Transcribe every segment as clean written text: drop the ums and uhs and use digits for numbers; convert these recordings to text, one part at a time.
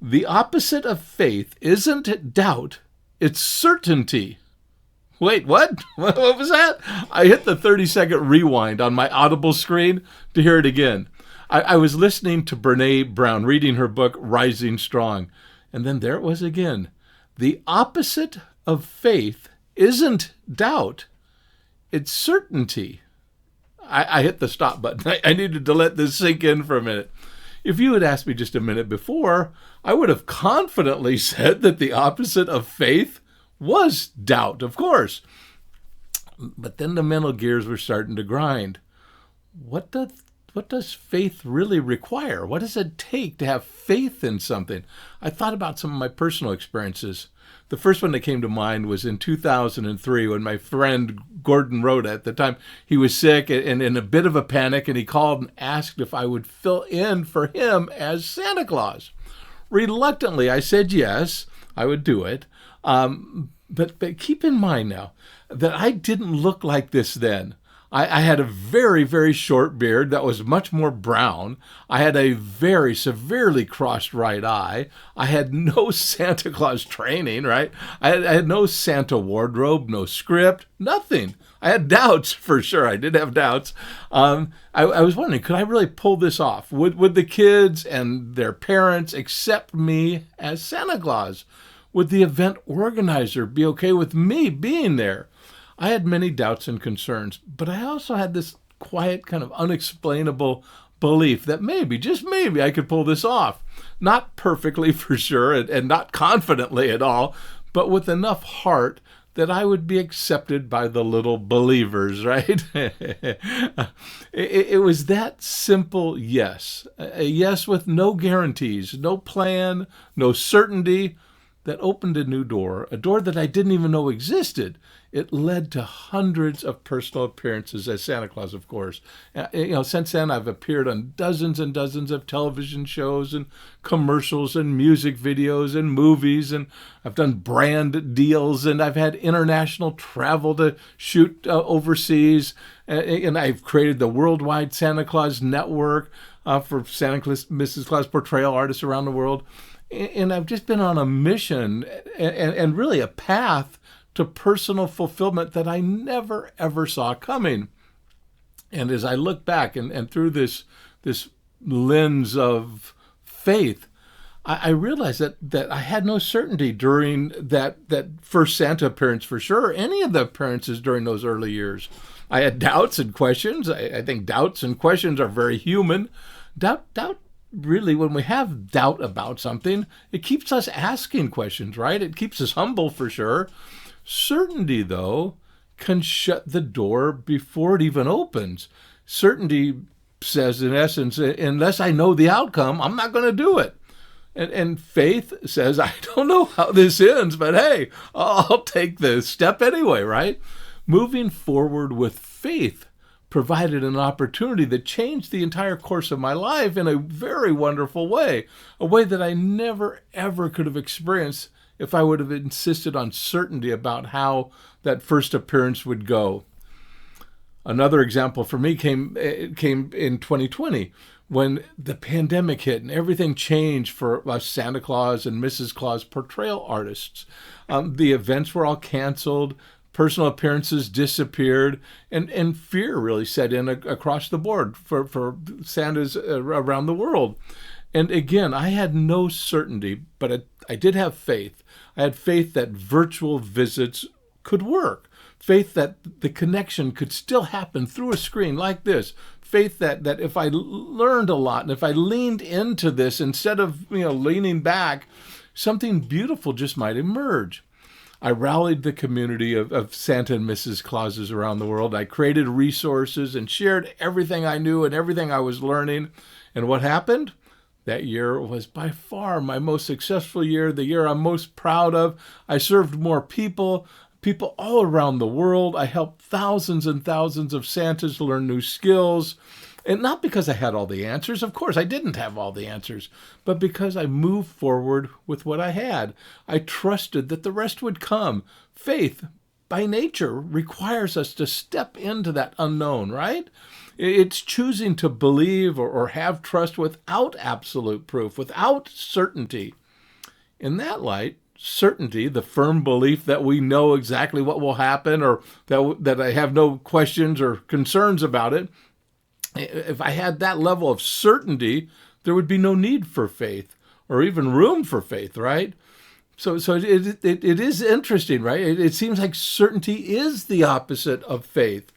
The opposite of faith isn't doubt, it's certainty. Wait, what? What was that? I hit the 30-second rewind on my Audible screen to hear it again. I was listening to Brene Brown, reading her book, Rising Strong. And then there it was again. The opposite of faith isn't doubt, it's certainty. I hit the stop button. I needed to let this sink in for a minute. If you had asked me just a minute before, I would have confidently said that the opposite of faith was doubt, of course. But then the mental gears were starting to grind. What does faith really require? What does it take to have faith in something? I thought about some of my personal experiences. The first one that came to mind was in 2003 when my friend Gordon Roda, at the time, he was sick and in a bit of a panic, and he called and asked if I would fill in for him as Santa Claus. Reluctantly, I said yes, I would do it. But keep in mind now that I didn't look like this then. I had a very, very short beard that was much more brown. I had a very severely crossed right eye. I had no Santa Claus training, right? I had no Santa wardrobe, no script, nothing. I had doubts for sure. I did have doubts. I was wondering, could I really pull this off? Would the kids and their parents accept me as Santa Claus? Would the event organizer be okay with me being there? I had many doubts and concerns, but I also had this quiet, kind of unexplainable belief that maybe, just maybe, I could pull this off. Not perfectly for sure, and not confidently at all, but with enough heart that I would be accepted by the little believers, right? It was that simple yes. A yes with no guarantees, no plan, no certainty, that opened a new door, a door that I didn't even know existed. It led to hundreds of personal appearances as Santa Claus, of course. Since then, I've appeared on dozens and dozens of television shows and commercials and music videos and movies, and I've done brand deals, and I've had international travel to shoot overseas, and I've created the Worldwide Santa Claus Network for Santa Claus, Mrs. Claus portrayal artists around the world. And I've just been on a mission and really a path to personal fulfillment that I never, ever saw coming. And as I look back and through this lens of faith, I realized that I had no certainty during that first Santa appearance for sure, any of the appearances during those early years. I had doubts and questions. I think doubts and questions are very human. Doubt really, when we have doubt about something, it keeps us asking questions, right? It keeps us humble for sure. Certainty, though, can shut the door before it even opens. Certainty says, in essence, unless I know the outcome, I'm not going to do it. And faith says, I don't know how this ends, but hey, I'll take the step anyway, right? Moving forward with faith provided an opportunity that changed the entire course of my life in a very wonderful way, a way that I never, ever could have experienced if I would have insisted on certainty about how that first appearance would go. Another example for me came in 2020 when the pandemic hit and everything changed for us Santa Claus and Mrs. Claus portrayal artists. The events were all canceled. Personal appearances disappeared, and fear really set in across the board for Santas around the world. And again, I had no certainty, but I did have faith. I had faith that virtual visits could work. Faith that the connection could still happen through a screen like this. Faith that if I learned a lot and if I leaned into this instead of leaning back, something beautiful just might emerge. I rallied the community of Santa and Mrs. Clauses around the world. I created resources and shared everything I knew and everything I was learning. And what happened? That year was by far my most successful year, the year I'm most proud of. I served more people all around the world. I helped thousands and thousands of Santas learn new skills. And not because I had all the answers. Of course, I didn't have all the answers. But because I moved forward with what I had. I trusted that the rest would come. Faith, by nature, requires us to step into that unknown, right? It's choosing to believe or have trust without absolute proof, without certainty. In that light, certainty, the firm belief that we know exactly what will happen, or that I have no questions or concerns about it, if I had that level of certainty, there would be no need for faith or even room for faith, right? So it is interesting, right? It seems like certainty is the opposite of faith.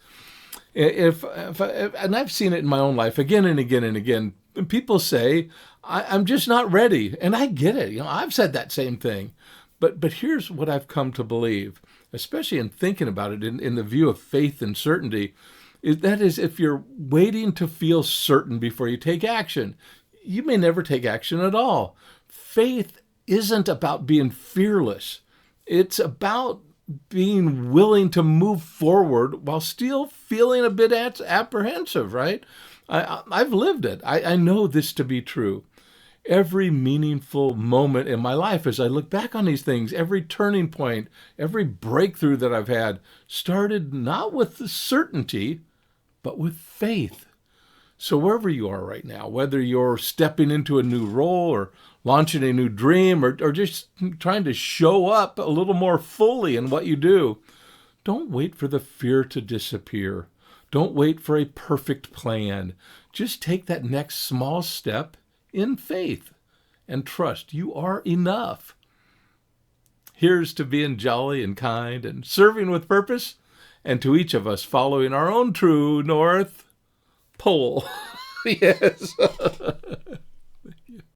And I've seen it in my own life again and again and again. People say, I'm just not ready. And I get it. I've said that same thing. But here's what I've come to believe, especially in thinking about it in the view of faith and certainty, is if you're waiting to feel certain before you take action, you may never take action at all. Faith isn't about being fearless. It's about being willing to move forward while still feeling a bit apprehensive, right? I've lived it. I know this to be true. Every meaningful moment in my life, as I look back on these things, every turning point, every breakthrough that I've had, started not with the certainty, but with faith. So wherever you are right now, whether you're stepping into a new role or launching a new dream or just trying to show up a little more fully in what you do, don't wait for the fear to disappear. Don't wait for a perfect plan. Just take that next small step in faith and trust you are enough. Here's to being jolly and kind and serving with purpose, and to each of us following our own true North Pole. Yes.